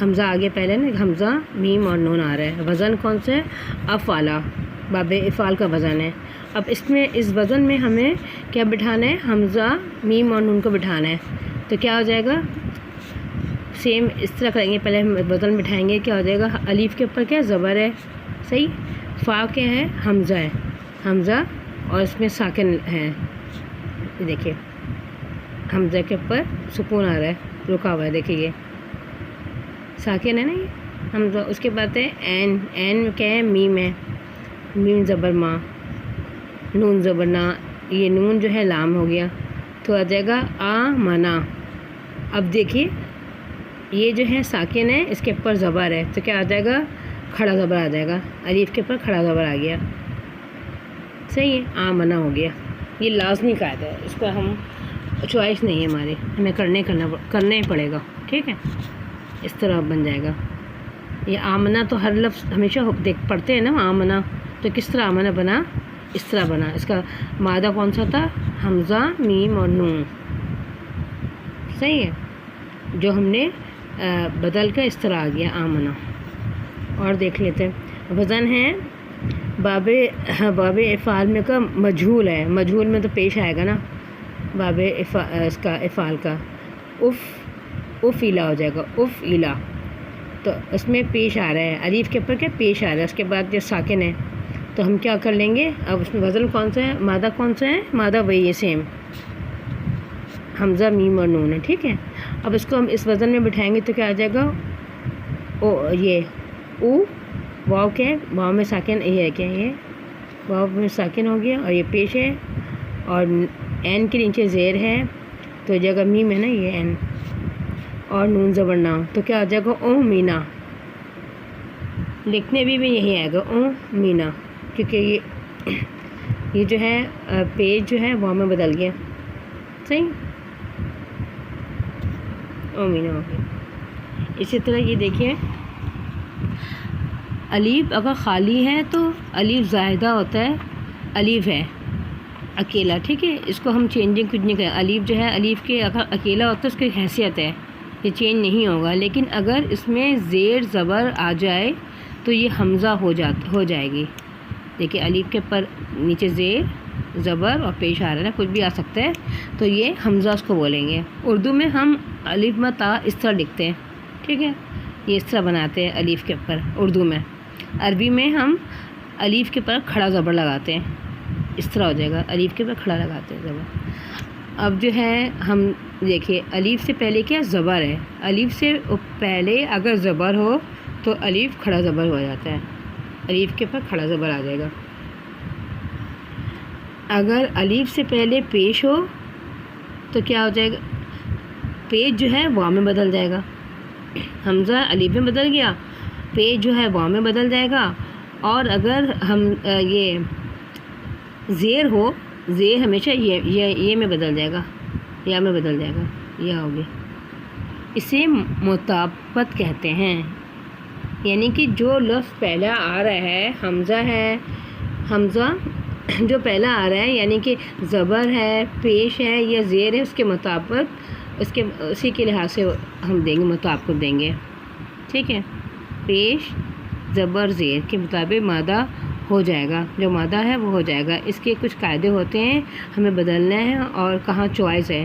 حمزہ آگے پہلے نا حمزہ میم اور نون آ رہا ہے. وزن کون سا ہے؟ اف والا، باب افعال کا وزن ہے. اب اس میں اس وزن میں ہمیں کیا بٹھانا ہے؟ حمزہ میم اور نون کو بٹھانا ہے. تو کیا ہو جائے گا؟ سیم اس طرح کریں گے. پہلے ہم وزن بٹھائیں گے. کیا ہو جائے گا؟ الف کے اوپر کیا زبر ہے، صحیح. فا کیا ہے؟ حمزہ ہے، حمزہ اور اس میں ساکن ہے. یہ دیکھیے حمزہ کے اوپر سکون آ رہا ہے، رکا ہوا ہے. دیکھیے یہ ساکن ہے نا یہ حمزہ. اس کے بعد ہے این. این کیا ہے؟ میم ہے. میم زبر ماں، نون زبر نا. یہ نون جو ہے لام ہو گیا تو آ جائے گا آ منا. اب دیکھیے یہ جو ہے ساکن ہے، اس کے اوپر زبر ہے تو کیا آ جائے گا؟ کھڑا زبر آ جائے گا. الف کے اوپر کھڑا زبر آ گیا، صحیح ہے. آ منا ہو گیا. یہ لازمی قاعدہ ہے، اس کا ہم چوائس نہیں ہے ہماری، ہمیں کرنا ہی پڑے گا. ٹھیک ہے، اس طرح بن جائے گا. یہ آمنا تو ہر لفظ ہمیشہ پڑھتے ہیں نا آمنا. تو کس طرح آمنا بنا؟ اس طرح بنا. اس کا مادہ کون سا تھا؟ حمزہ میم اور نون، صحیح ہے. جو ہم نے بدل کر اس طرح آ گیا آمنا. اور دیکھ لیتے ہیں. وزن ہے باب افعال میں کا مجہول ہے. مجہول میں تو پیش آئے گا نا باب اس کا افعال کا. اف ایلا ہو جائے گا. اف ایلا تو اس میں پیش آ رہا ہے، الف کے اوپر کیا پیش آ رہا ہے. اس کے بعد جو ساکن ہے تو ہم کیا کر لیں گے؟ اب اس میں وزن کون سا ہے؟ مادہ کون سا ہے؟ مادہ وہی ہے سیم، حمزہ میم اور نون ہے. ٹھیک ہے. اب اس کو ہم اس وزن میں بٹھائیں گے تو کیا آ جائے گا؟ یہ او. واو کیا ہے؟ واو میں ساکن یہ ہے. کیا یہ واو میں ساکن ہو گیا اور یہ پیش ہے اور این کے نیچے زیر ہے تو جگہ میم ہے نا یہ این اور نون زبر نا. تو کیا آ جائے گا؟ او مینا. لکھنے بھی یہی آئے گا او مینا، کیونکہ یہ جو ہے پیج جو ہے واو میں بدل گیا، صحیح. او مینا ہو گیا. اسی طرح یہ دیکھیے الف اگر خالی ہے تو الف زائدہ ہوتا ہے، الف ہے اکیلا. ٹھیک ہے، اس کو ہم چینجنگ کچھ نہیں کریں. الف جو ہے الف کے اگر اکیلا ہوتا ہے اس کی حیثیت ہے، یہ چینج نہیں ہوگا. لیکن اگر اس میں زیر زبر آ جائے تو یہ حمزہ ہو جائے گی. دیکھیے الف کے پر نیچے زیر زبر اور پیش آ رہا ہے نا، کچھ بھی آ سکتا ہے تو یہ حمزہ اس کو بولیں گے. اردو میں ہم الف میں تا اس طرح لکھتے ہیں. ٹھیک ہے، یہ اس طرح بناتے ہیں الف کے اوپر اردو میں. عربی میں ہم الف کے پر کھڑا زبر لگاتے ہیں، اس طرح ہو جائے گا. الف کے پر کھڑا لگاتے ہیں زبر. اب جو ہے ہم دیکھیے الف سے پہلے کیا زبر ہے. الف سے پہلے اگر زبر ہو تو الف کھڑا زبر ہو جاتا ہے، الف کے پر کھڑا زبر آ جائے گا. اگر الف سے پہلے پیش ہو تو کیا ہو جائے گا؟ پیج جو ہے واو میں بدل جائے گا. حمزہ الف میں بدل گیا، پیج جو ہے واو میں بدل جائے گا. اور اگر ہم یہ زیر ہو، زیر ہمیشہ یہ میں بدل جائے گا، یا میں بدل جائے گا، یہ ہو گیا. اسے مطابقت کہتے ہیں، یعنی کہ جو لفظ پہلا آ رہا ہے حمزہ ہے، حمزہ جو پہلا آ رہا ہے یعنی کہ زبر ہے، پیش ہے یا زیر ہے، اس کے مطابق اسی کے لحاظ سے ہم دیں گے، مطابقت دیں گے. ٹھیک ہے، پیش زبر زیر کے مطابق مادہ ہو جائے گا. جو مادہ ہے وہ ہو جائے گا. اس کے کچھ قاعدے ہوتے ہیں، ہمیں بدلنا ہے اور کہاں چوائس ہے،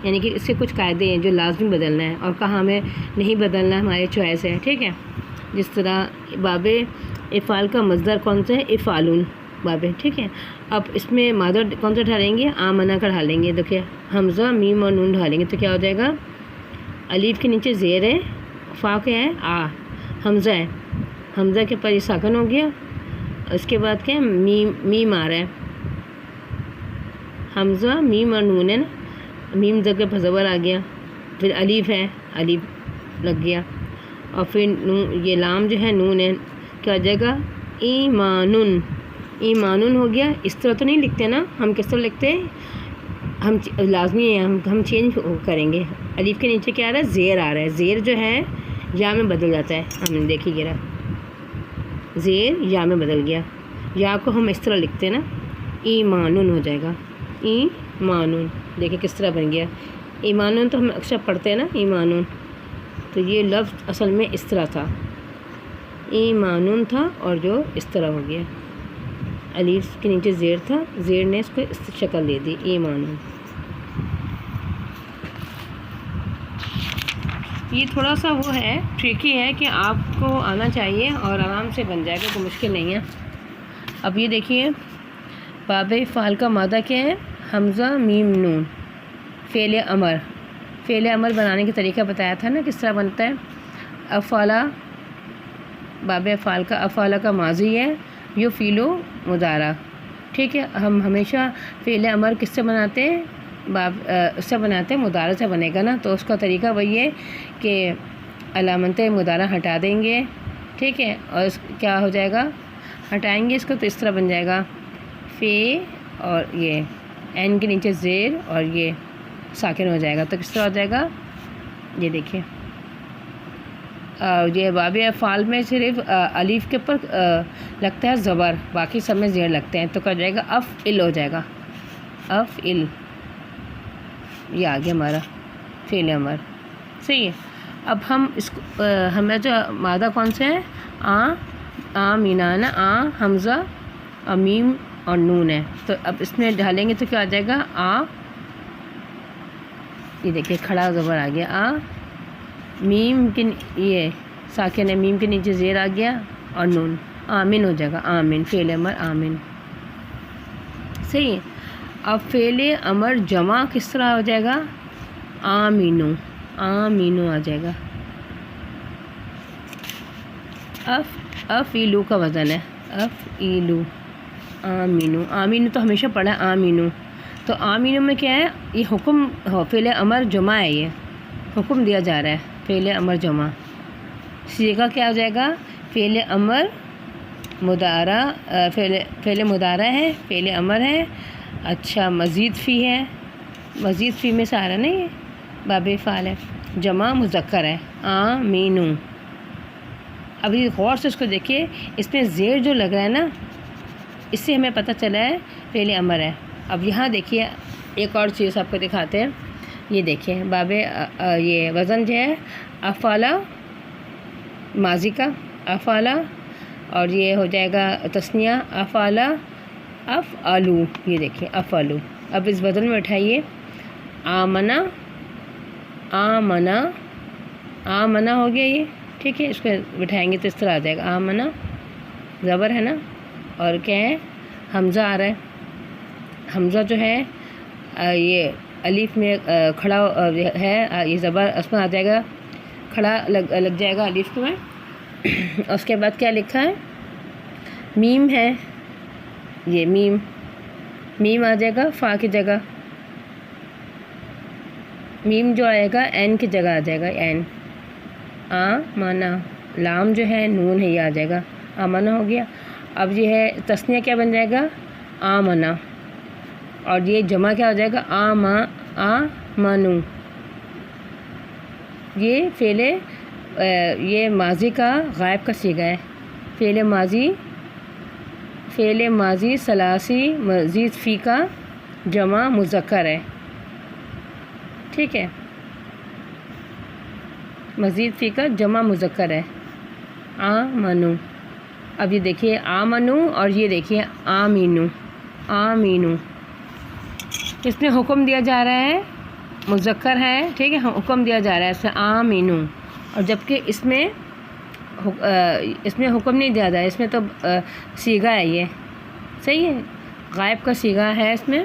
یعنی کہ اس کے کچھ قاعدے ہیں جو لازمی بدلنا ہے اور کہاں ہمیں نہیں بدلنا، ہماری چوائس ہے. ٹھیک ہے، جس طرح باب افعال کا مصدر کون سا ہے؟ افعالون باب. ٹھیک ہے، اب اس میں مادہ کون سا ڈالیں گے؟ آمنا کا ڈالیں گے. دیکھیے حمزہ میم اور نون ڈالیں گے تو کیا ہو جائے گا؟ الف کے نیچے زیر ہے، فا کیا ہے؟ آ. حمزہ ہے، حمزہ کے پر یہ ساکن ہو گیا. اس کے بعد کیا ہے؟ میم آ رہا ہے. حمزہ میم اور نون ہے نا، میم جگہ پر زبر آ گیا. پھر الف ہے، الف لگ گیا. اور پھر یہ لام جو ہے نون ہے، کیا ہو جائے گا؟ ایمانن. ایمانن ہو گیا. اس طرح تو نہیں لکھتے نا ہم، کس طرح لکھتے ہیں؟ ہم لازمی ہے ہم چینج کریں گے. الف کے نیچے کیا آ رہا ہے؟ زیر آ رہا ہے. زیر جو ہے یا میں بدل جاتا ہے. ہم نے دیکھی گرا زیر یا میں بدل گیا. یا کو ہم اس طرح لکھتے ہیں نا، ایمانن ہو جائے گا. ایمانن دیکھیں کس طرح بن گیا. ایمانن تو ہم اکثر پڑھتے ہیں نا، ایمانن. تو یہ لفظ اصل میں اس طرح تھا، ایمانون تھا اور جو اس طرح ہو گیا، الف کے نیچے زیر تھا، زیر نے اس کو اس شکل دے دی ایمانون۔ یہ تھوڑا سا وہ ہے، ٹریکی ہے کہ آپ کو آنا چاہیے اور آرام سے بن جائے گا، کوئی مشکل نہیں ہے۔ اب یہ دیکھیے باب فعل کا مادہ کیا ہے، حمزہ میم نون، فعل امر۔ فعل امر بنانے کا طریقہ بتایا تھا نا کس طرح بنتا ہے۔ افعلا، باب فعل کا افعلا کا ماضی ہے، یفعلو مضارع، ٹھیک ہے۔ ہم ہمیشہ فعل امر کس سے بناتے ہیں، اس سے بناتے ہیں، مضارع سے بنے گا نا، تو اس کا طریقہ وہی ہے کہ علامت مضارع ہٹا دیں گے، ٹھیک ہے، اور کیا ہو جائے گا، ہٹائیں گے اس کو تو اس طرح بن جائے گا فے، اور یہ این کے نیچے زیر اور یہ ساکن ہو جائے گا، تو کس طرح ہو جائے گا، یہ دیکھیں، یہ باب افعال میں صرف الف کے اوپر لگتا ہے زبر، باقی سب میں زیر لگتے ہیں، تو کیا ہو جائے گا، افعل ہو جائے گا، افعل، یہ آ گیا ہمارا فعل امر، صحیح ہے۔ اب ہم اس کو ہمیں جو مادہ کون سے ہیں، مینانا، حمزہ میم اور نون ہے، تو اب اس میں ڈالیں گے تو کیا آ جائے گا، یہ دیکھیں کھڑا زبر آ گیا، میم کے یہ ساکن ہے، میم کے نیچے زیر آ گیا اور نون، آمن ہو جائے گا، آمن، فعل امر آمن، صحیح ہے۔ اب فعل امر جمع کس طرح ہو جائے گا، آمینو، آمینو آ جائے گا، افعلو کا وزن ہے، افعلو، آمینو، آمینو تو ہمیشہ پڑھا ہے آمینو، تو آمینو میں کیا ہے، یہ حکم فعل امر جمع ہے، یہ حکم دیا جا رہا ہے، فعل امر جمع، صیغہ کیا ہو جائے گا، فعل امر مضارع، فعل مضارع ہے، فعل امر ہے، اچھا مزید فی ہے، مزید فی میں سے آ رہا ہے نا، یہ باب فعل ہے، جمع مذکر ہے، آمینو۔ اب یہ غور سے اس کو دیکھیے، اس میں زیر جو لگ رہا ہے نا، اس سے ہمیں پتہ چلا ہے فعل امر ہے۔ اب یہاں دیکھیے ایک اور چیز آپ کو دکھاتے ہیں، یہ دیکھیں باب یہ وزن جو ہے افعلا، ماضی کا افعلا، اور یہ ہو جائے گا تثنیہ افعلا، افعلو، یہ دیکھیں افعلو۔ اب اس وزن میں اٹھائیے، آمنا، آمنا، آمنا ہو گیا یہ، ٹھیک ہے، اس کو بٹھائیں گے تو اس طرح آ جائے گا، آمنا، زبر ہے نا، اور کیا ہے، حمزہ آ رہا ہے، حمزہ جو ہے یہ الف میں کھڑا ہے، یہ زبر اس میں آ جائے گا، کھڑا لگ جائے گا الف میں، اس کے بعد کیا لکھا ہے، میم ہے، یہ میم، میم آ جائے گا فا کی جگہ، میم جو آئے گا این کی جگہ آ جائے گا، این، آمنا، لام جو ہے نون ہے، یہ آ جائے گا، آمنا ہو گیا۔ اب یہ ہے تثنیہ کیا بن جائے گا، آمنا، اور یہ جمع کیا ہو جائے گا، آمنو، یہ فعل یہ ماضی کا غائب کا صیغہ ہے، فعل ماضی ثلاثی مزید فی کا جمع مذکر ہے، ٹھیک ہے، مزید فی کا جمع مذکر ہے، آمنو۔ اب یہ دیکھیے آمنو، اور یہ دیکھیے آمینو، آمینو، اس میں حکم دیا جا رہا ہے، مذکر ہے، ٹھیک ہے، حکم دیا جا رہا ہے اس میں آمینو، اور جبکہ اس میں حکم نہیں دیا جا رہا ہے، اس میں تو صیغہ ہے، یہ صحیح ہے، غائب کا صیغہ ہے، اس میں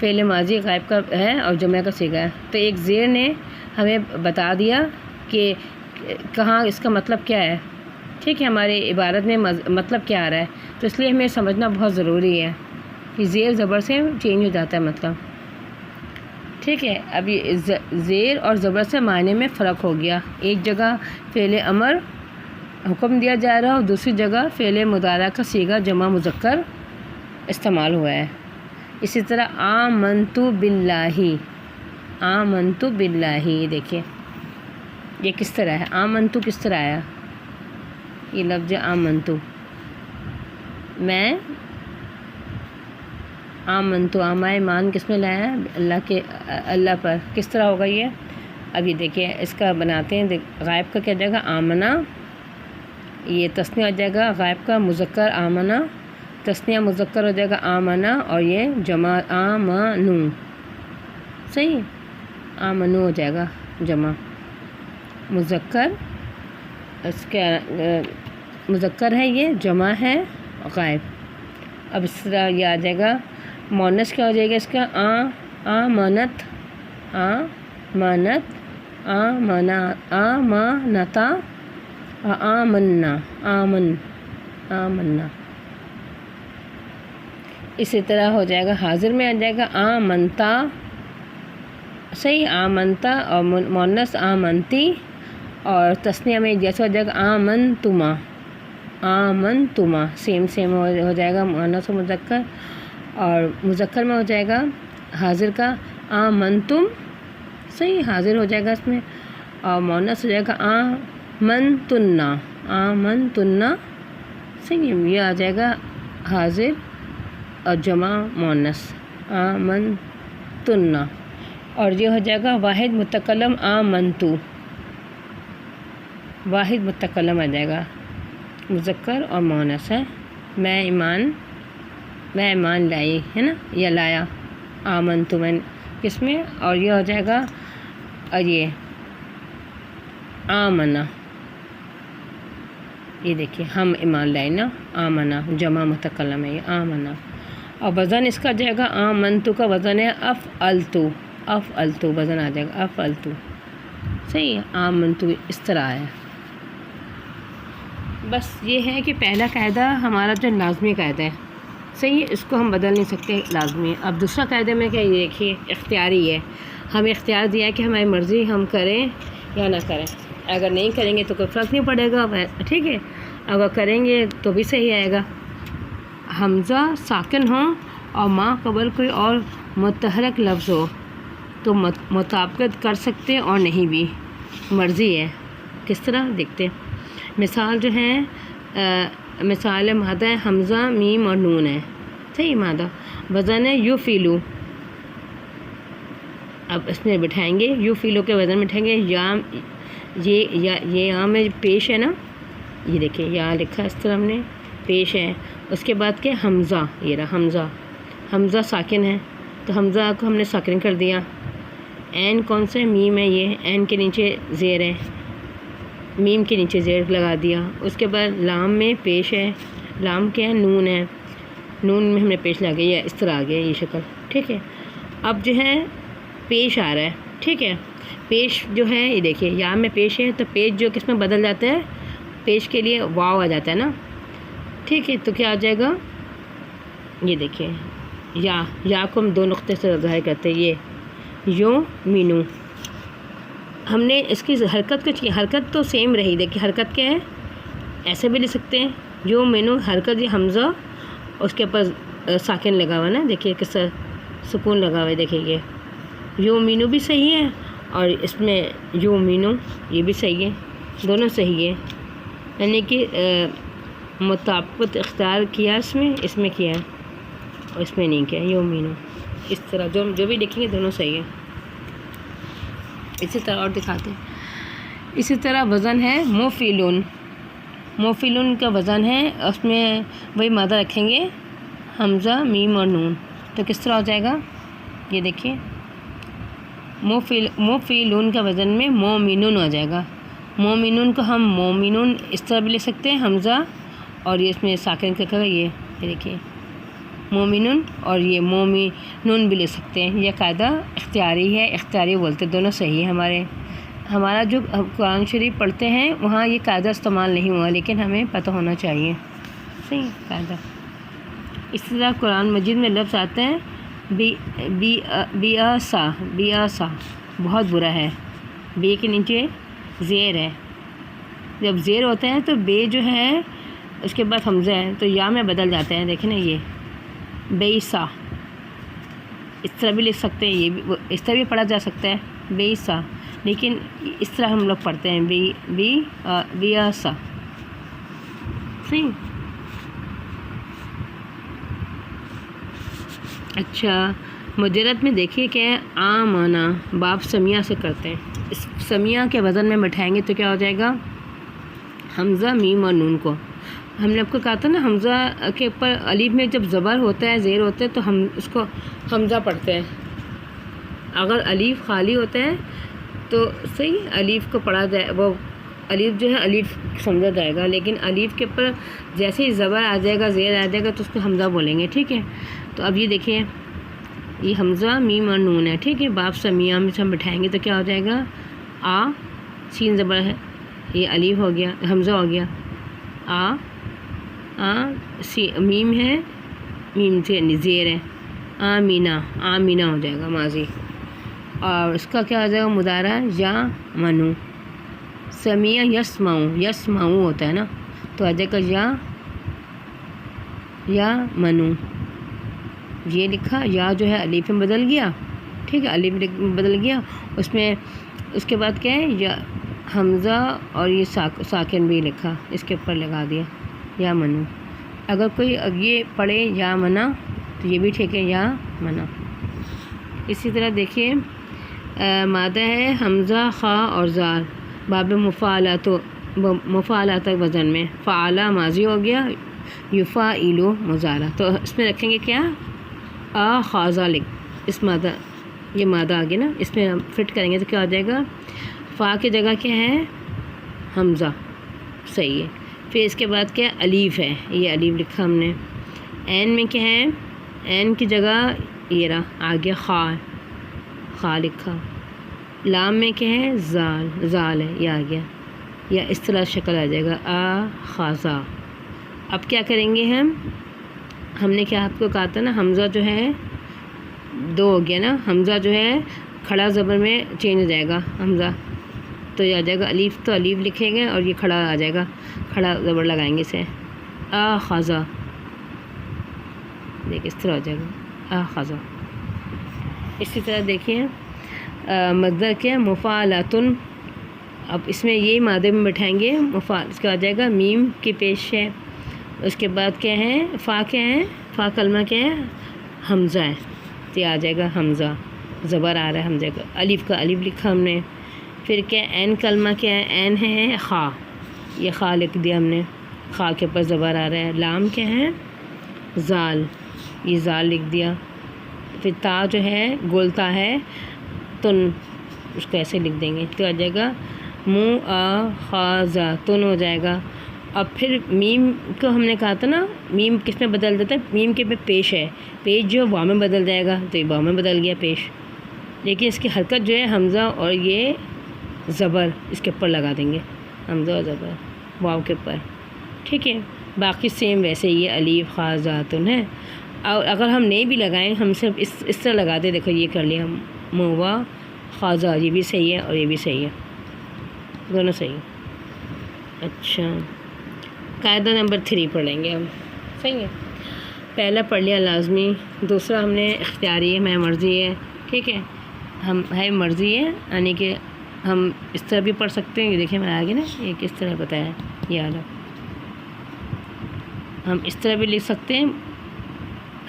فعل ماضی غائب کا ہے اور جمع کا صیغہ ہے، تو ایک زیر نے ہمیں بتا دیا کہ کہاں اس کا مطلب کیا ہے، ٹھیک ہے، ہماری عبارت میں مطلب کیا آ رہا ہے، تو اس لیے ہمیں سمجھنا بہت ضروری ہے کہ زیر زبر سے چینج ہو جاتا ہے مطلب، ٹھیک ہے۔ اب یہ زیر اور زبر سے معنی میں فرق ہو گیا، ایک جگہ فعل امر حکم دیا جا رہا ہے اور دوسری جگہ فعل مضارع کا صیغہ جمع مذکر استعمال ہوا ہے۔ اسی طرح آمنتو باللہ، آمنتو باللہ، یہ دیکھیے یہ کس طرح ہے، آمنتو کس طرح آیا، یہ لفظ آمنتو، میں آمنتو، ایمان کس میں لایا ہے، اللہ پر، کس طرح ہوگا یہ، اب یہ دیکھیے اس کا بناتے ہیں. غائب کا کیا جائے گا؟ آمنا. یہ تثنیہ ہو جائے گا غائب کا مذکر آمنا، تثنیہ مذکر ہو جائے گا آمنا، اور یہ جمع آمنو. صحیح، آمنو ہو جائے گا جمع مذکر. اس کا مذکر ہے، یہ جمع ہے غائب. اب اس طرح یہ آ جائے گا مؤنث. کیا ہو جائے گا اس کا؟ آمنت، آمنت، آمنتا، آمنا، آمنا. اسی طرح ہو جائے گا حاضر میں آ جائے گا آمنتا. صحیح، آمنتا، اور مؤنث آمنتی، اور تثنیہ میں جیسے ہو جائے گا آمنتما، آمنتما. سیم ہو جائے گا مؤنث و مذکر. اور مذکر میں ہو جائے گا حاضر کا آمنتم. صحیح، حاضر ہو جائے گا اس میں. اور مؤنث ہو جائے گا آمنتنا، آمنتنا. صحیح، یہ آ جائے گا حاضر اور جمع مؤنث آمنتنا. اور یہ ہو جائے گا واحد متکلم آمنتو. واحد متکلم آ جائے گا مذکر اور مؤنث ہے. میں ایمان لائی، ہے نا، یا لایا. آمنتو میں کس میں؟ اور یہ ہو جائے گا، اور یہ آمنا. یہ دیکھیے ہم ایمان لائے نا، آمنا جمع متکلم ہے یہ آمنا. اور وزن اس کا جائے گا آمنتو کا وزن ہے افعلتو. افعلتو وزن آ جائے گا افعلتو. صحیح، آمنتو اس طرح ہے. بس یہ ہے کہ پہلا قاعدہ ہمارا جو لازمی قاعدہ ہے، صحیح، اس کو ہم بدل نہیں سکتے، لازمی. اب دوسرا قاعدے میں کیا، یہ دیکھیے اختیاری ہے. ہمیں اختیار دیا ہے کہ ہماری مرضی ہم کریں یا نہ کریں. اگر نہیں کریں گے تو کوئی فرق نہیں پڑے گا، ٹھیک ہے. اگر کریں گے تو بھی صحیح آئے گا. حمزہ ساکن ہوں اور ماں قبل کوئی اور متحرک لفظ ہو تو مطابقت کر سکتے اور نہیں بھی، مرضی ہے. کس طرح دیکھتے ہیں. مثال جو ہے مثال مادہ ہے حمزہ میم اور نون ہے. صحیح، مادہ. وزن ہے یو فیلو. اب اس میں بٹھائیں گے یو فیلو کے وزن بٹھائیں گے. یہ یہاں میں پیش ہے نا، یہ دیکھیں یہاں لکھا اس طرح ہم نے پیش ہے. اس کے بعد کیا حمزہ، یہ رہا حمزہ. حمزہ ساکن ہے تو حمزہ کو ہم نے ساکن کر دیا. عین کون سا ہے؟ میم ہے. یہ عین کے نیچے زیر ہے، میم کے نیچے زیر لگا دیا. اس کے بعد لام میں پیش ہے. لام کیا ہے؟ نون ہے. نون میں ہم نے پیش لگا گیا، اس طرح آ گیا یہ شکل. ٹھیک ہے. اب جو ہے پیش آ رہا ہے. ٹھیک ہے. پیش جو ہے یہ دیکھیے یا میں پیش ہے تو پیش جو کس میں بدل جاتا ہے؟ پیش کے لیے واو آ جاتا ہے نا. ٹھیک ہے. تو کیا آ جائے گا؟ یہ دیکھیے یا کو ہم دو نقطے سے ظاہر کرتے ہیں. یہ یوں مینو. ہم نے اس کی حرکت کچھ کی، حرکت تو سیم رہی. دیکھیے حرکت کیا ہے؟ ایسے بھی لکھ سکتے ہیں یوں مینو. حرکت یہ حمزہ اس کے اوپر ساکن لگا ہوا نا، دیکھیے کس طرح سکون لگا ہوا ہے. دیکھیے یہ یوں مینو بھی صحیح ہے اور اس میں یوں مینو یہ بھی صحیح ہے. دونوں صحیح ہے. یعنی کہ مطابقت اختیار کیا اس میں کیا ہے اور اس میں نہیں کیا. یوں مینو اس طرح جو بھی لکھیں گے دونوں صحیح ہے. اسی طرح اور دکھاتے ہیں. اسی طرح وزن ہے موفیلون. موفیلون کا وزن ہے، اس میں وہی مادہ رکھیں گے حمزہ میم اور نون. تو کس طرح ہو جائے گا؟ یہ دیکھیے موفیلون کا وزن میں مومنون ہو جائے گا. مومنون کو ہم مومنون اس طرح بھی لکھ سکتے ہیں حمزہ اور یہ اس میں ساکن کر کر یہ دیکھیے مومنون اور یہ مومنون بھی لکھ سکتے ہیں. یہ قاعدہ اختیاری ہے، اختیاری بولتے دونوں صحیح ہے. ہمارا جو قرآن شریف پڑھتے ہیں وہاں یہ قاعدہ استعمال نہیں ہوا، لیکن ہمیں پتہ ہونا چاہیے. صحیح قاعدہ. اس طرح قرآن مجید میں لفظ آتے ہیں بیاسا بہت برا ہے. بے کے نیچے زیر ہے. جب زیر ہوتا ہے تو بے جو ہے اس کے بعد حمزہ ہے تو یا میں بدل جاتا ہے. دیکھیں نا یہ بیسا اس طرح بھی لکھ سکتے ہیں، یہ بھی اس طرح بھی پڑھا جا سکتا ہے بیسا، لیکن اس طرح ہم لوگ پڑھتے ہیں بیاسا. صحیح. اچھا مجرد میں دیکھیے کہ آمنا باب سمیہ سے کرتے ہیں. سمیہ کے وزن میں بٹھائیں گے تو کیا ہو جائے گا؟ حمزہ میم اور نون کو ہم نے آپ کو کہا تھا نا، حمزہ کے اوپر الف میں جب زبر ہوتا ہے، زیر ہوتا ہے، تو ہم اس کو حمزہ پڑھتے ہیں۔ اگر الف خالی ہوتا ہے تو صحیح الف کو پڑھا جائے، وہ الف جو ہے الف سمجھا جائے گا، لیکن الف کے اوپر جیسے ہی زبر آ جائے گا، زیر آ جائے گا، تو اس کو حمزہ بولیں گے، ٹھیک ہے؟ تو اب یہ دیکھیے، یہ حمزہ میم اور نون ہے، ٹھیک ہے؟ باب سمیہ میں سے ہم بٹھائیں گے تو کیا ہو جائے گا؟ آ، سین زبر ہے، یہ الف ہو گیا، حمزہ ہو گیا، آ میم ہے، میم سے زیر ہے، آمینہ، آمینہ ہو جائے گا ماضی، اور اس کا کیا ہو جائے گا؟ مضارع یا منو، سمیع یسمعو، یسمعو ہوتا ہے نا، تو آ جائے گا یا منو، یہ لکھا، یا جو ہے الف میں بدل گیا، ٹھیک ہے؟ الف میں بدل گیا، اس کے بعد کیا ہے؟ یا حمزہ اور یہ ساکن بھی لکھا، اس کے اوپر لگا دیا یا منو۔ اگر کوئی اب یہ پڑھے یا منا تو یہ بھی ٹھیک ہے، یا منا۔ اسی طرح دیکھیے مادہ ہے حمزہ، خا اور زال، باب مفعلہ وزن میں، فعلہ ماضی ہو گیا، یفعل مضارع، تو اس میں رکھیں گے کیا؟ خاضہ اس مادہ، یہ مادہ آگے نا، اس میں ہم فٹ کریں گے تو کیا ہو جائے گا؟ فا کی جگہ کیا ہے؟ حمزہ، صحیح ہے۔ پھر اس کے بعد کیا؟ الف ہے، یہ الف لکھا ہم نے۔ عین میں کیا ہے؟ عین کی جگہ یہ رہا، آگے خا لکھا۔ لام میں کیا ہے؟ زال ہے، یہ آ گیا، یا اس طرح شکل آ جائے گا، خاضہ۔ اب کیا کریں گے ہم نے کیا آپ کو کہا تھا نا، حمزہ جو ہے دو ہو گیا نا، حمزہ جو ہے کھڑا زبر میں چینج ہو جائے گا حمزہ، تو یہ آ جائے گا الف، تو الف لکھیں گے اور یہ کھڑا آ جائے گا، کھڑا زبر لگائیں گے اسے، خاضہ، دیکھ اس طرح ہو جائے گا، خاضہ۔ اسی طرح دیکھیے مصدر کے مفعلاتن، اب اس میں یہی مادے میں بٹھائیں گے، اس کا آ جائے گا میم کی پیش ہے، اس کے بعد کیا ہے؟ فا کیا ہے؟ فا کلمہ کیا ہے؟ حمزہ ہے، تو یہ آ جائے گا حمزہ، زبر آ رہا ہے حمزہ کا، الف کا الف لکھا ہم نے۔ پھر کیا عین کلمہ کیا ہے؟ عین ہے خا، یہ خا لکھ دیا ہم نے، خا کے اوپر زبر آ رہا ہے۔ لام کیا ہے؟ زال، یہ زال لکھ دیا۔ پھر تا جو ہے گولتا ہے، تن، اس کو ایسے لکھ دیں گے تو آ جائے گا خاضہ، تن ہو جائے گا۔ اب پھر میم کو ہم نے کہا تھا نا، میم کس میں بدل دیتا ہے؟ میم کے پہ پیش ہے، پیش جو واو میں بدل جائے گا، تو یہ واو میں بدل گیا پیش، لیکن اس کی حرکت جو ہے حمزہ اور یہ زبر اس کے اوپر لگا دیں گے، حمزہ اور زبر واو کے اوپر، ٹھیک ہے؟ باقی سیم ویسے ہی ہے، الف خا ذاتن ہے، اور اگر ہم نہیں بھی لگائیں، ہم صرف اس طرح لگا دیں، دیکھو یہ کر لیا ہم، موا خاضہ، یہ بھی صحیح ہے اور یہ بھی صحیح ہے، دونوں صحیح ہے۔ اچھا، قاعدہ نمبر 3 پڑھ لیں گے ہم، صحیح ہے؟ پہلا پڑھ لیا لازمی، دوسرا ہم نے اختیاری ہے، میں مرضی ہے، ٹھیک ہے؟ ہم ہے مرضی ہے، یعنی کہ ہم اس طرح بھی پڑھ سکتے ہیں، یہ دیکھیں میں آگے نا یہ کس طرح بتایا، یہ والا ہم اس طرح بھی لکھ سکتے ہیں،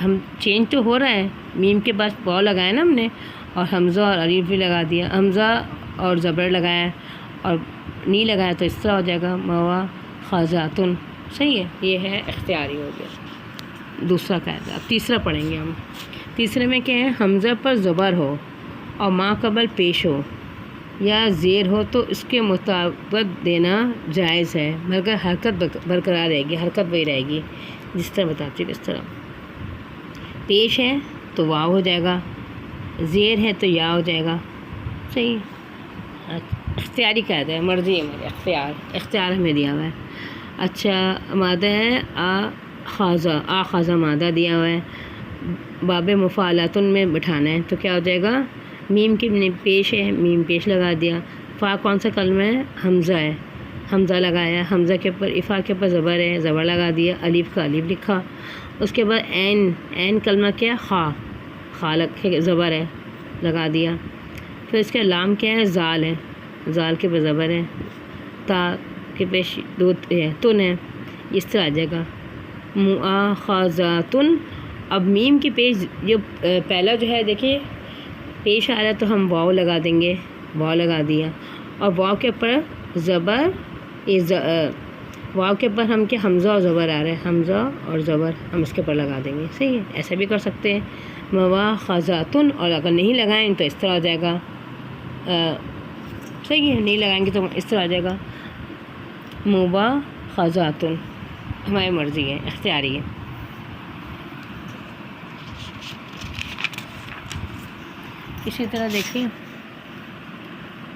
ہم چینج تو ہو رہا ہے، میم کے بعد واو لگایا نا ہم نے، اور حمزہ اور الف بھی لگا دیا، حمزہ اور زبر لگایا اور نہیں لگایا تو اس طرح ہو جائے گا موا خاضاتن، صحیح ہے؟ یہ ہے اختیاری ہو گیا دوسرا قاعدہ۔ اب تیسرا پڑھیں گے ہم۔ تیسرے میں کیا ہے؟ حمزہ پر زبر ہو اور ما قبل پیش ہو یا زیر ہو تو اس کے مطابق دینا جائز ہے، مگر حرکت برقرار رہے گی، حرکت وہی رہے گی جس طرح بتاتی ہوں، اس طرح پیش ہے تو واو ہو جائے گا، زیر ہے تو یا ہو جائے گا، صحیح؟ اختیاری قاعدہ ہے، مرضی ہے میرے، اختیار ہمیں دیا ہوا ہے۔ اچھا، مادہ ہے خاضہ مادہ دیا ہوا ہے، باب مفعلاتن میں بٹھانا ہے تو کیا ہو جائے گا؟ میم کی پیش ہے، میم پیش لگا دیا۔ فا کون سا کلمہ ہے؟ حمزہ ہے، حمزہ لگایا، حمزہ کے اوپر افا کے اوپر زبر ہے، زبر لگا دیا، الف کا الف لکھا۔ اس کے بعد عین کلمہ کیا؟ خا لکھے زبر ہے، لگا دیا۔ پھر اس کے لام کیا ہے؟ زال ہے، زال کے اوپر زبر ہے، تا کے پیش دو تن ہے، اس طرح آ جائے گا مؤاخذاتن۔ اب میم کی پیش جو پہلا جو ہے دیکھیے پیش آ رہا ہے تو ہم واو لگا دیں گے، واو لگا دیا، اور واو کے اوپر زبر، واو کے اوپر ہم کیا حمزہ اور زبر آ رہا ہے، حمزہ اور زبر ہم اس کے اوپر لگا دیں گے. صحیح ہے، ایسا بھی کر سکتے ہیں. مواخذاتن، اور اگر نہیں لگائیں تو اس طرح ہو جائے گا. صحیح ہے، نہیں لگائیں گے تو اس طرح آ جائے گا مواخذاتن. ہماری مرضی ہے، اختیاری ہے. اسی طرح دیکھیں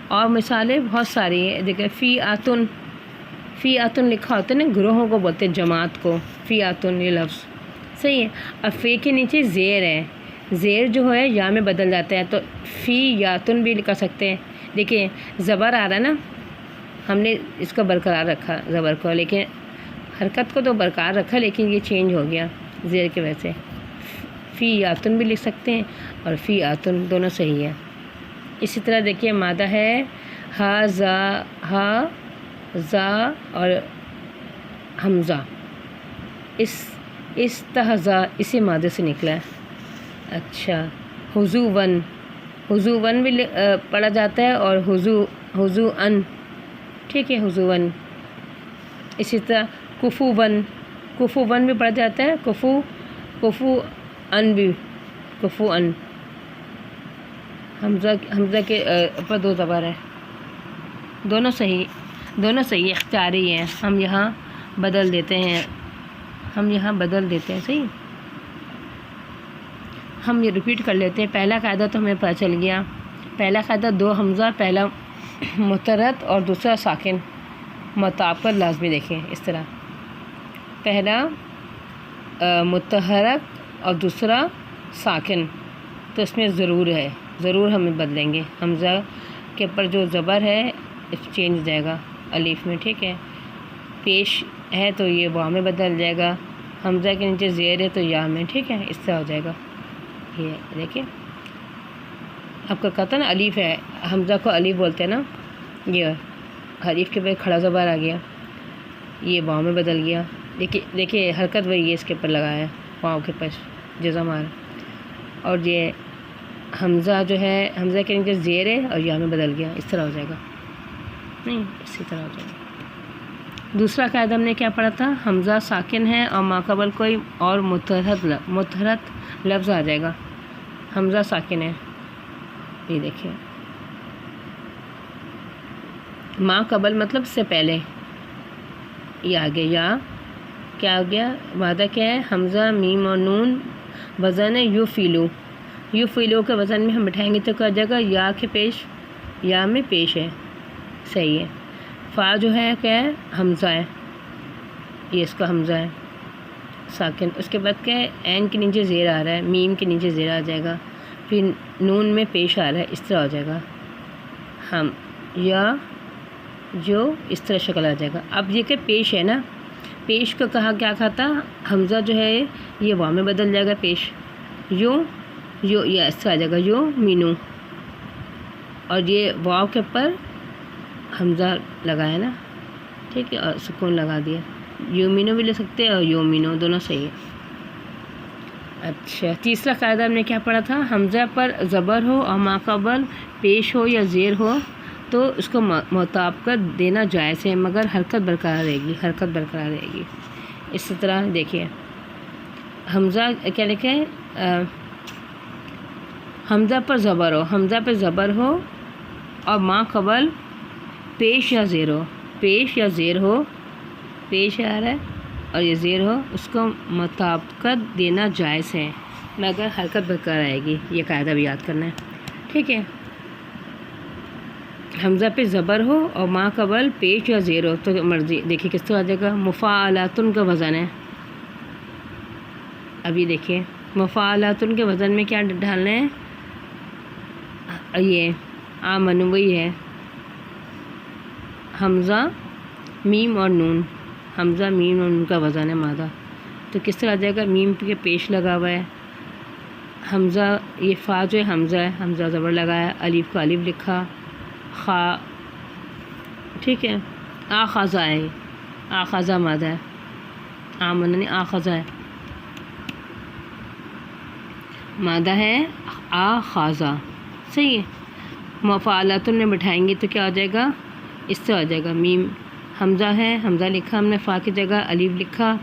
اور مثالیں بہت ساری ہیں. دیکھیں فی آتن، فی آتن لکھا ہوتا ہے نا، گروہوں کو بولتے ہیں، جماعت کو. فی آتن یہ لفظ صحیح ہے. اب فی کے نیچے زیر ہے، زیر جو ہے یا میں بدل جاتا ہے، تو فی یاتن بھی لکھ سکتے ہیں. دیکھیں زبر آ رہا ہے نا، ہم نے اس کو برقرار رکھا زبر کو، لیکن حرکت کو تو برقرار رکھا، لیکن یہ چینج ہو گیا زیر کی وجہ سے. فی یاتن بھی لکھ سکتے ہیں اور فی آتن، دونوں صحیح ہے. اسی طرح دیکھیے مادہ ہے ہا زا، ہا زا اور حمزہ، استہزا اسی مادے سے نکلا ہے. اچھا حضوون، حضوون بھی پڑھا جاتا ہے، اور حضوان، ٹھیک ہے، حضوون. اسی طرح کفوون، کفوون بھی پڑھا جاتا ہے، کفوان بھی، کفوان. حمزہ کے اوپر دو زبر ہے. دونوں صحیح، دونوں صحیح، اختیاری ہیں. ہم یہاں بدل دیتے ہیں، ہم یہاں بدل دیتے ہیں. صحیح، ہم یہ ریپیٹ کر لیتے ہیں. پہلا قاعدہ تو ہمیں پتہ چل گیا. پہلا قاعدہ دو حمزہ، پہلا متحرک اور دوسرا ساکن، مطابقت لازمی. دیکھیں اس طرح، پہلا متحرک اور دوسرا ساکن، تو اس میں ضرور ہے، ضرور ہمیں بدلیں گے. حمزہ کے اوپر جو زبر ہے چینج ہو جائے گا الف میں، ٹھیک ہے. پیش ہے تو یہ واو میں بدل جائے گا. حمزہ کے نیچے زیر ہے تو یا میں، ٹھیک ہے، اس طرح ہو جائے گا. یہ دیکھیں آپ کا کہتا نا الف ہے، حمزہ کو الف بولتے ہیں نا، یہ الف کے اوپر کھڑا زبر آ گیا، یہ واو میں بدل گیا. دیکھیے حرکت وہی ہے، اس کے اوپر لگایا ہے واو کے اوپر جزم آ رہا. اور یہ حمزہ جو ہے، حمزہ کے نیچے زیر ہے اور یا میں بدل گیا، اس طرح ہو جائے گا. نہیں، اسی طرح ہو جائے گا. دوسرا قاعدہ ہم نے کیا پڑھا تھا، حمزہ ساکن ہے اور ماقبل کوئی اور متحرک لفظ آ جائے گا. حمزہ ساکن ہے، یہ دیکھیں ماقبل مطلب سے پہلے، یہ آگے یا کیا ہو گیا، وعدہ کیا ہے، حمزہ میم اور نون، وزن ہے یو فیلو. یو فیلو کے وزن میں ہم بٹھائیں گے تو کیا ہو جائے گا، یا کے پیش، یا میں پیش ہے. صحیح ہے. فا جو ہے کیا ہے، حمزہ ہے، یہ اس کا حمزہ ہے ساکن. اس کے بعد کیا ہے، عین کے نیچے زیر آ رہا ہے، میم کے نیچے زیر آ جائے گا، پھر نون میں پیش آ رہا ہے، اس طرح ہو جائے گا. ہم یا جو اس طرح شکل آ جائے گا. اب یہ کہ پیش ہے نا، پیش کو کہا کیا کھاتا، حمزہ جو ہے یہ واو میں بدل جائے گا. پیش یو، یہ اس طرح آ جائے گا، یو مینو، اور یہ واو کے اوپر حمزہ لگایا نا، ٹھیک ہے، اور سکون لگا دیا. یومینو بھی لے سکتے ہیں اور یومینو، دونوں صحیح ہے. اچھا تیسرا قاعدہ ہم نے کیا پڑھا تھا، حمزہ پر زبر ہو اور ماقبل پیش ہو یا زیر ہو تو اس کو مطابقت دینا جائز ہے، مگر حرکت برقرار رہے گی، حرکت برقرار رہے گی. اسی طرح دیکھیے حمزہ کیا لکھے، حمزہ پر زبر ہو، حمزہ پر زبر ہو اور ماقبل پیش یا زیر ہو، پیش یا زیر ہو، پیش آ رہا ہے اور یہ زیر ہو، اس کو مطابقت دینا جائز ہے، مگر حرکت برقرار رہے گی. یہ قاعدہ بھی یاد کرنا ہے، ٹھیک ہے. حمزہ پہ زبر ہو اور ماقبل پیش یا زیر ہو تو مرضی. دیکھیے کس طرح آ جائے گا، مفاعلاتن کا وزن ہے. ابھی دیکھیے مفاعلاتن کے وزن میں کیا ڈالنا ہے، یہ آمن وہی ہے، حمزہ میم اور نون، حمزہ میم اور نون کا وزن ہے مادہ. تو کس طرح آ جائے گا، میم کے پیش لگا ہوا ہے، حمزہ یہ فا جو ہے حمزہ ہے، حمزہ زبر لگایا، الف کا الف لکھا، خا، ٹھیک ہے. آخذہ ہے، آخذہ مادہ ہے، آمن نہیں آخذہ ہے، مادہ ہے آخذہ. صحیح ہے. مفعلاتن میں بٹھائیں گے تو کیا ہو جائے گا؟ اس سے ہو جائے گا میم حمزہ ہے، حمزہ لکھا ہم نے، فا کی جگہ الف لکھا،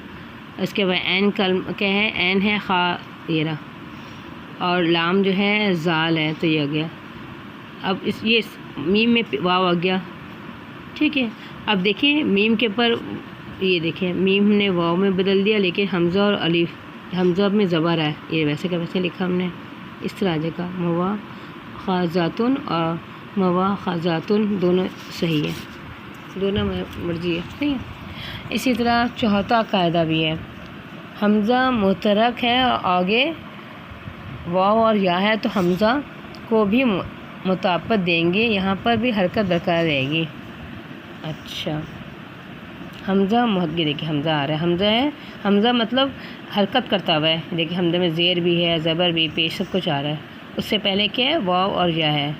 اس کے بعد عین کیا ہے؟ عین ہے، خا یہ رہا، اور لام جو ہے زال ہے تو یہ ہو گیا۔ اب یہ میم میں واو آ گیا، ٹھیک ہے۔ اب دیکھیں میم کے پر یہ دیکھیں میم نے واو میں بدل دیا، لیکن حمزہ اور الف، حمزہ میں زبر ہے، یہ ویسے کا ویسے لکھا ہم نے، اس طرح آ جائے گا۔ مواخذاتن اور مواخذاتن دونوں صحیح ہے، دونوں مرضی ہے، صحیح ہے۔ اسی طرح چوتھا قاعدہ بھی ہے، حمزہ متحرک ہے اور آگے واو اور یا ہے تو حمزہ کو بھی مطابقت دیں گے، یہاں پر بھی حرکت برقرار رہے گی۔ اچھا حمزہ یہ دیکھیے حمزہ آ رہا ہے، حمزہ ہے، حمزہ مطلب حرکت کرتا ہوا ہے، دیکھیے حمزہ میں زیر بھی ہے، زبر بھی، پیش سب کچھ آ رہا ہے، اس سے پہلے کیا ہے؟ واو اور یا ہے،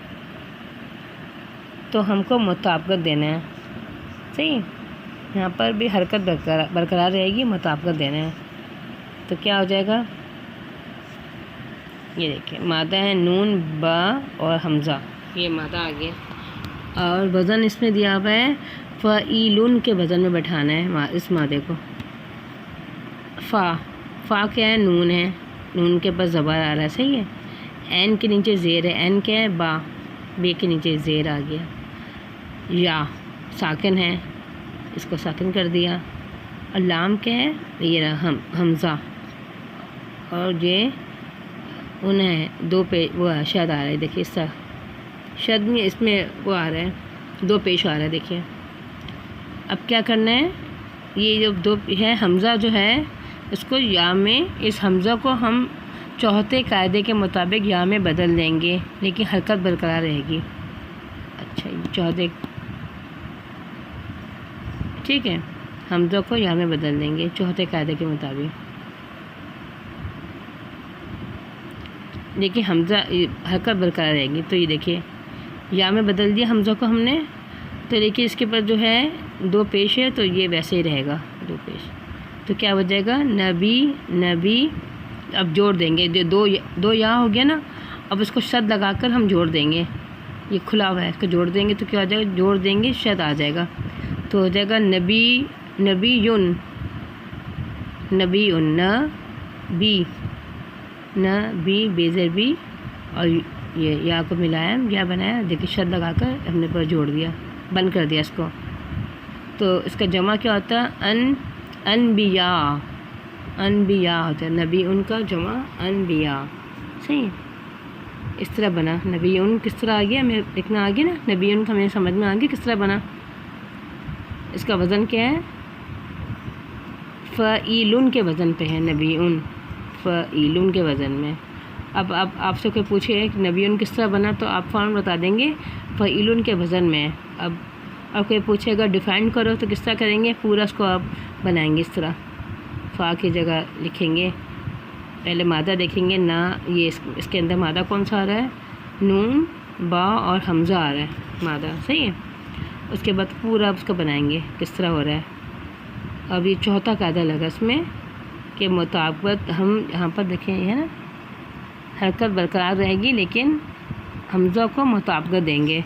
تو ہم کو مطابقت دینا ہے، صحیح، یہاں پر بھی حرکت برقرار رہے گی، مطابقت دینا ہے، تو کیا ہو جائے گا؟ یہ دیکھیں مادہ ہے نون با اور حمزہ، یہ مادہ آ گیا، اور وزن اس میں دیا ہوا ہے فعیلن کے وزن میں بٹھانا ہے اس مادے کو۔ فا کیا ہے؟ نون ہے، نون کے پاس زبر آ رہا ہے، صحیح ہے، عین کے نیچے زیر ہے، عین کیا ہے؟ با، بے کے نیچے زیر آ گیا، یا ساکن ہے، اس کو ساکن کر دیا، اور لام کیا ہے؟ یہ رہا حمزہ، اور یہ انہیں دو وہ شد آ رہا ہے، دیکھیے اس طرح شد میں اس میں وہ آ رہا ہے، دو پیش آ رہا ہے، دیکھیے اب کیا کرنا ہے؟ یہ جو دو ہے حمزہ جو ہے اس کو یا میں، اس حمزہ کو ہم چوتھے قاعدے کے مطابق یا میں بدل دیں گے، لیکن حرکت برقرار رہے گی۔ اچھا چوتھے، ٹھیک ہے، حمزہ کو یا میں بدل دیں گے چوتھے قاعدے کے مطابق، لیکن حمزہ حرکت برقرار رہے گی، تو یہ دیکھیے یا میں بدل دیا حمزہ کو ہم نے، تو دیکھیے اس کے پر جو ہے دو پیش ہے تو یہ ویسے ہی رہے گا، دو پیش، تو کیا ہو جائے گا؟ نبی نبی، اب جوڑ دیں گے، دو یا ہو گیا نا، اب اس کو شد لگا کر ہم جوڑ دیں گے، یہ کھلا ہوا ہے، اس کو جوڑ دیں گے تو کیا ہو جائے گا؟ جوڑ دیں گے شد آ جائے گا، تو ہو جائے گا نبی نبیون، نبیون، نبی، نبی بیزر بی، اور یہ یا کو ملایا یا بنایا، دیکھیے شد لگا کر ہم نے پر جوڑ دیا، بند کر دیا اس کو، تو اس کا جمع کیا ہوتا ہے؟ انبیاء، انبیاء ہوتا ہے، نبی ان کا جمع انبیاء، صحیح، اس طرح بنا نبی ان، کس طرح آ گیا؟ ہمیں لکھنا آ گیا نا، نبی ان کا ہمیں سمجھ میں آ گیا کس طرح بنا، اس کا وزن کیا ہے؟ فعیلن کے وزن پہ ہے، نبی ان فعیلن کے وزن میں۔ اب آپ سے کوئی پوچھے کہ نبی ان کس طرح بنا تو آپ فوراً بتا دیں گے فعیلن کے وزن میں۔ اب کوئی پوچھے گا ڈیفائن کرو تو کس طرح کریں گے؟ پورا اس کو آپ بنائیں گے اس طرح، فا کی جگہ لکھیں گے، پہلے مادہ دیکھیں گے نا، یہ اس کے اندر مادہ کون سا آ رہا ہے؟ نون با اور حمزہ آ رہا ہے مادہ، صحیح ہے، اس کے بعد پورا اس کو بنائیں گے کس طرح ہو رہا ہے۔ اب یہ چوتھا قاعدہ لگا اس میں کہ مطابقت، ہم یہاں پر دیکھیں یہ ہے نا، حرکت برقرار رہے گی لیکن حمزہ کو مطابقت دیں گے،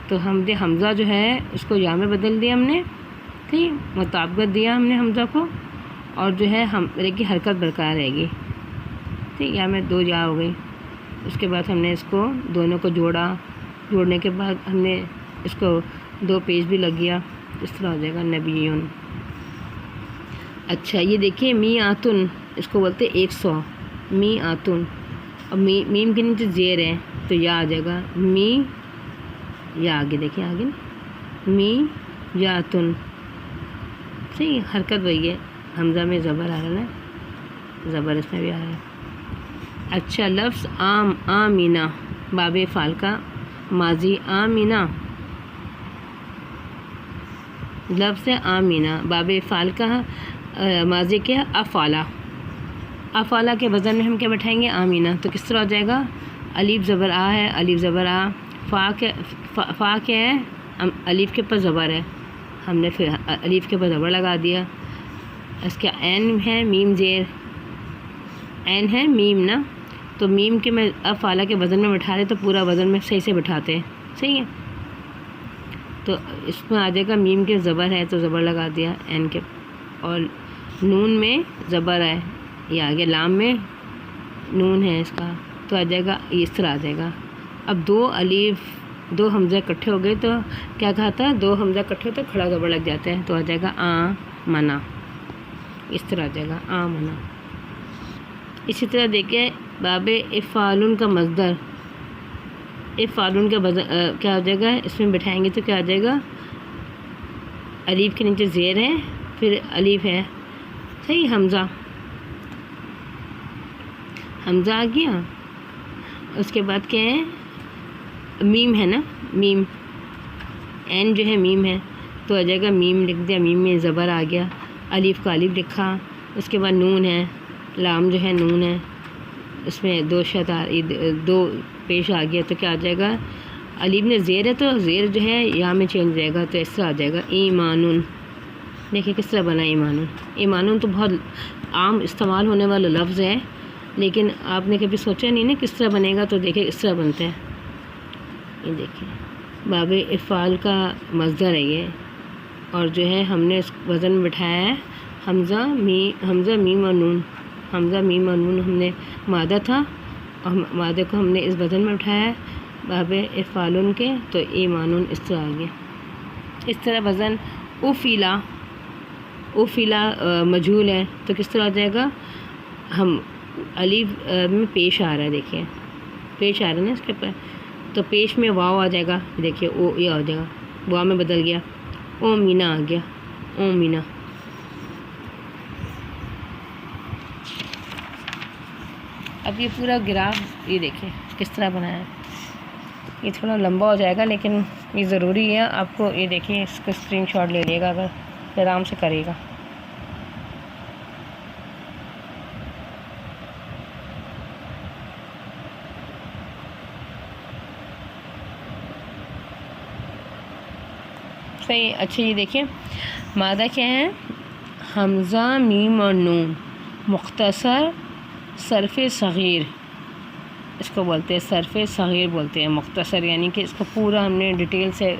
تو حمزہ جو ہے اس کو یا میں بدل دیا ہم نے، ٹھیک، مطابقت دیا ہم نے حمزہ کو، اور جو ہے لیکن حرکت برقرار رہے گی، ٹھیک، یا میں دو یا ہو گئی، اس کے بعد ہم نے اس کو دونوں کو جوڑا، جوڑنے کے بعد ہم نے اس کو دو پیش بھی لگ گیا، اس طرح ہو جائے گا نبیون۔ اچھا یہ دیکھیے می آتن، اس کو بولتے 100، می آتن، اور میم کے نیچے زیر ہے تو یا آ جائے گا، می یا آگے دیکھیں آگے می یا تن، صحیح، حرکت وہی ہے، حمزہ میں زبر آ رہا ہے، زبر اس میں بھی آ رہا ہے۔ اچھا لفظ آمینہ، باب فعل کا ماضی آمینہ، لفظ آمینہ باب فعل کا ماضی کیا؟ افعلہ، افعلہ کے وزن میں ہم کیا بٹھائیں گے؟ آمینہ، تو کس طرح ہو جائے گا؟ الف زبر آ ہے، الف زبر آ، فا کیا ہے؟ الف کے پر زبر ہے، ہم نے پھر الف کے پر زبر لگا دیا، اس کا عین ہے میم زیر، عین ہے میم نا، تو میم کے میں اب فعلا کے وزن میں بٹھا رہے تو پورا وزن میں صحیح سے بٹھاتے ہیں، صحیح ہے. تو اس میں آ جائے گا میم کے زبر ہے تو زبر لگا دیا این کے، اور نون میں زبر ہے، یہ آ گیا. لام میں نون ہے اس کا تو آ جائے گا اس طرح آ جائے گا. اب دو الف دو حمزہ اکٹھے ہو گئے تو کیا کہا تھا، دو حمزہ اکٹھے تو کھڑا زبر لگ جاتا ہے تو آ جائے گا آ منا، اس طرح آ جائے گا آ منا. اسی طرح دیکھیں باب افعالن کا مصدر، افعالن کا کیا ہو جائے گا، اس میں بٹھائیں گے تو کیا آ جائے گا، الف کے نیچے زیر ہے پھر الف ہے، صحیح. حمزہ حمزہ آ گیا. اس کے بعد کیا ہے، میم ہے نا، میم این جو ہے میم ہے تو آ جائے گا میم لکھ دیا، میم میں زبر آ گیا، الف کا الف لکھا. اس کے بعد نون ہے، لام جو ہے نون ہے، اس میں دو پیش آ گیا تو کیا آ جائے گا، الف میں زیر ہے تو زیر جو ہے یا میں چینج جائے گا تو اس طرح آ جائے گا ایمانن. دیکھیں کس طرح بنا ایمانن. ایمانن تو بہت عام استعمال ہونے والا لفظ ہے، لیکن آپ نے کبھی سوچا نہیں نا کس طرح بنے گا، تو دیکھیں اس طرح بنتا ہے. یہ دیکھیں باب افعال کا مصدر ہے یہ، اور جو ہے ہم نے اس وزن میں بٹھایا ہے حمزہ میم اور نون. حمزہ میم اور نون ہم نے مادہ تھا اور مادہ کو ہم نے اس وزن میں اٹھایا ہے باب افعالن کے، تو ایمانن اس طرح آ گیا. اس طرح وزن اوفیلا مجہول ہے تو کس طرح آ جائے گا، ہم الف میں پیش آ رہا ہے، دیکھیں پیش آ رہا ہے نا اس کے اوپر، تو پیش میں واو آ جائے گا، دیکھیے او یہ آ جائے گا، واو میں بدل گیا، او مینا آ گیا، او مینا. اب یہ پورا گراف یہ دیکھیں کس طرح بنایا ہے. یہ تھوڑا لمبا ہو جائے گا لیکن یہ ضروری ہے آپ کو. یہ دیکھیں اس کا اسکرین شاٹ لے لیے گا اگر آرام سے کرے گا. صحیح. اچھا یہ دیکھیں مادہ کیا ہے، حمزہ میم اور نون مختصر صرف صغیر، اس کو بولتے ہیں صرف صغیر بولتے ہیں، مختصر یعنی کہ اس کو پورا ہم نے ڈیٹیل سے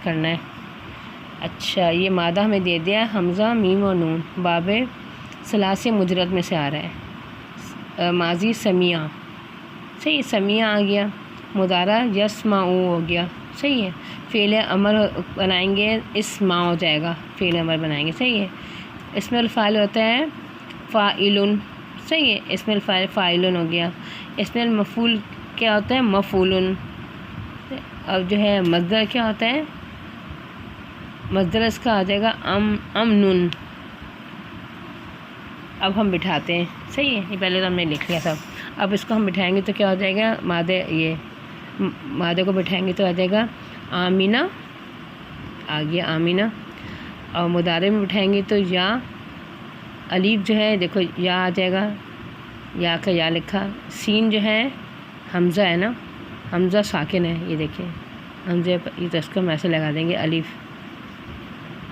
کرنا ہے. اچھا یہ مادہ ہمیں دے دیا حمزہ میم اور نون، باب ثلاث مجرد میں سے آ رہا ہے. ماضی سمیع، صحیح سمیع آ گیا. مضارع یسمعو ہو گیا، صحیح ہے. فعل امر بنائیں گے اسمع ہو جائے گا، فعل امر بنائیں گے، صحیح ہے. اسم الفاعل ہوتا ہے فاعلن، صحیح ہے. اسم الفاعل فاعلن ہو گیا. اسم المفعول کیا ہوتا ہے، مفعولن. اب جو ہے مصدر کیا ہوتا ہے، مصدر اس کا آ جائے گا امنن. اب ہم بٹھاتے ہیں، صحیح ہے. یہ پہلے تو ہم نے لکھ لیا تھا، اب اس کو ہم بٹھائیں گے تو کیا ہو جائے گا، مادے کو بٹھائیں گے تو آ جائے گا آمینہ آ گیا، آمینہ. اور مضارع میں بٹھائیں گے تو یا الف جو ہے دیکھو یا آ جائے گا، یا کا یا لکھا. سین جو ہے حمزہ ہے نا، حمزہ ساکن ہے، یہ دیکھیں حمزے پر یہ تو اس کو ہم ایسے لگا دیں گے الف.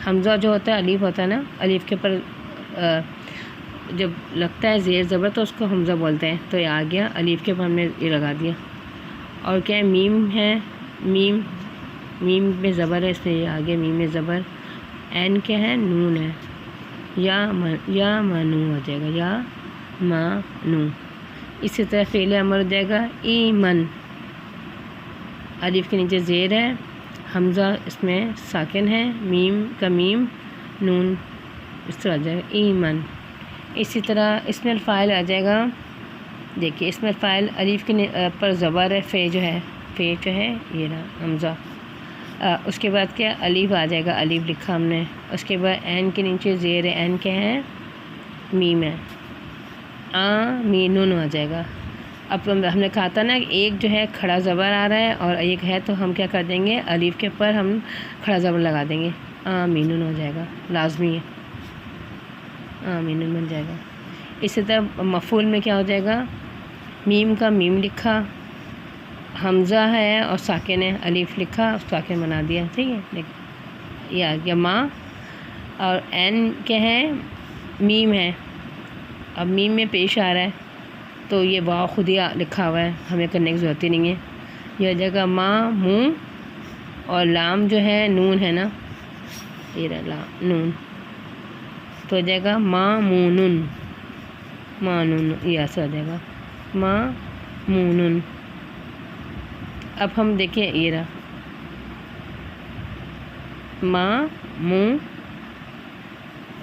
حمزہ جو ہوتا ہے الف ہوتا ہے نا، الف کے اوپر جب لگتا ہے زیر زبر تو اس کو حمزہ بولتے ہیں. تو یہ آ گیا الف کے اوپر ہم نے یہ لگا دیا. اور کیا ہے، میم ہے، میم میں زبر ہے، اس میں یہ آ گیا میم میں زبر. این کیا ہے، نون ہے، یا منو ہو جائے گا، یا منو. اسی طرح فعل امر ہو جائے گا ایمن، الف کے نیچے زیر ہے، حمزہ اس میں ساکن ہے، میم کا میم نون، اس طرح آ جائے گا ایمن. اسی طرح اسم الفاعل آ جائے گا، دیکھیے اسم الفاعل الف کے پر زبر ہے، فے جو ہے یہ رہا حمزہ. اس کے بعد کیا الف آ جائے گا، الف لکھا ہم نے. اس کے بعد این کے نیچے زیر ہے، این کیا ہے، میم ہے، آمینون آ جائے گا. اب ہم نے کہا تھا نا ایک جو ہے کھڑا زبر آ رہا ہے اور ایک ہے تو ہم کیا کر دیں گے، الف کے پر ہم کھڑا زبر لگا دیں گے، آمینون ہو جائے گا، لازمی ہے، آمینون بن جائے گا. اسی طرح مفعول میں کیا ہو جائے گا، میم کا میم لکھا، حمزہ ہے اور ساکن ہے، الف لکھا ساکن بنا دیا، ٹھیک ہے. یہ آ گیا ماں، اور این کیا ہے، میم ہے. اب میم میں پیش آ رہا ہے تو یہ واو خود ہی لکھا ہوا ہے، ہمیں کرنے کی ضرورت ہی نہیں ہے. یہ ہو جائے گا ما موں، اور لام جو ہے نون ہے نا، یہ رہا لام نون، تو ہو جائے گا ما مونن، مانون، یہ ایسا ہو جائے گا ما مونن. اب ہم دیکھیں یہ رہا ما موں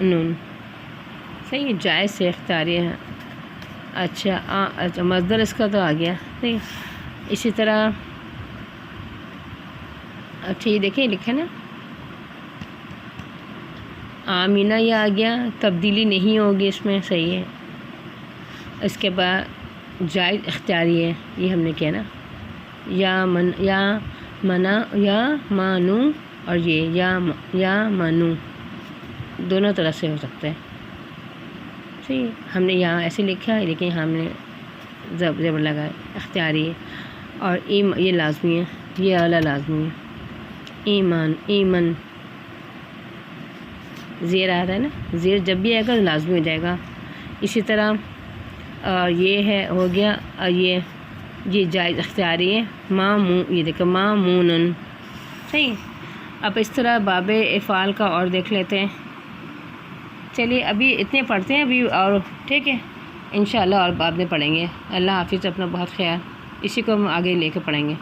نون، صحیح ہے، جائز سے اختیاری ہے. اچھا مصدر اس کا تو آ گیا. صحیح. اسی طرح اچھا یہ دیکھیں لکھا نا آمینہ، یہ آ گیا، تبدیلی نہیں ہوگی اس میں. صحیح ہے. اس کے بعد جائز اختیاری ہے، یہ ہم نے کیا نا، یا منا یا مانو، اور یہ یا منو دونوں طرح سے ہو سکتا ہے. صحیح. ہم نے یہاں ایسے لکھا ہے لیکن ہم نے زبر لگا اختیاری ہے. اور یہ لازمی ہے، یہ اعلیٰ لازمی ہے. ایمان، ایمن، زیر آ رہا ہے نا، زیر جب بھی آئے گا لازمی ہو جائے گا. اسی طرح یہ ہے ہو گیا، یہ جائز اختیاری ہے ما مو، یہ دیکھو ما مونن. صحیح. اب اس طرح باب افعال کا اور دیکھ لیتے ہیں. چلیے ابھی اتنے پڑھتے ہیں ابھی، اور ٹھیک ہے انشاءاللہ اور بعد میں پڑھیں گے. اللہ حافظ، اپنا بہت خیال. اسی کو ہم آگے لے کے پڑھیں گے.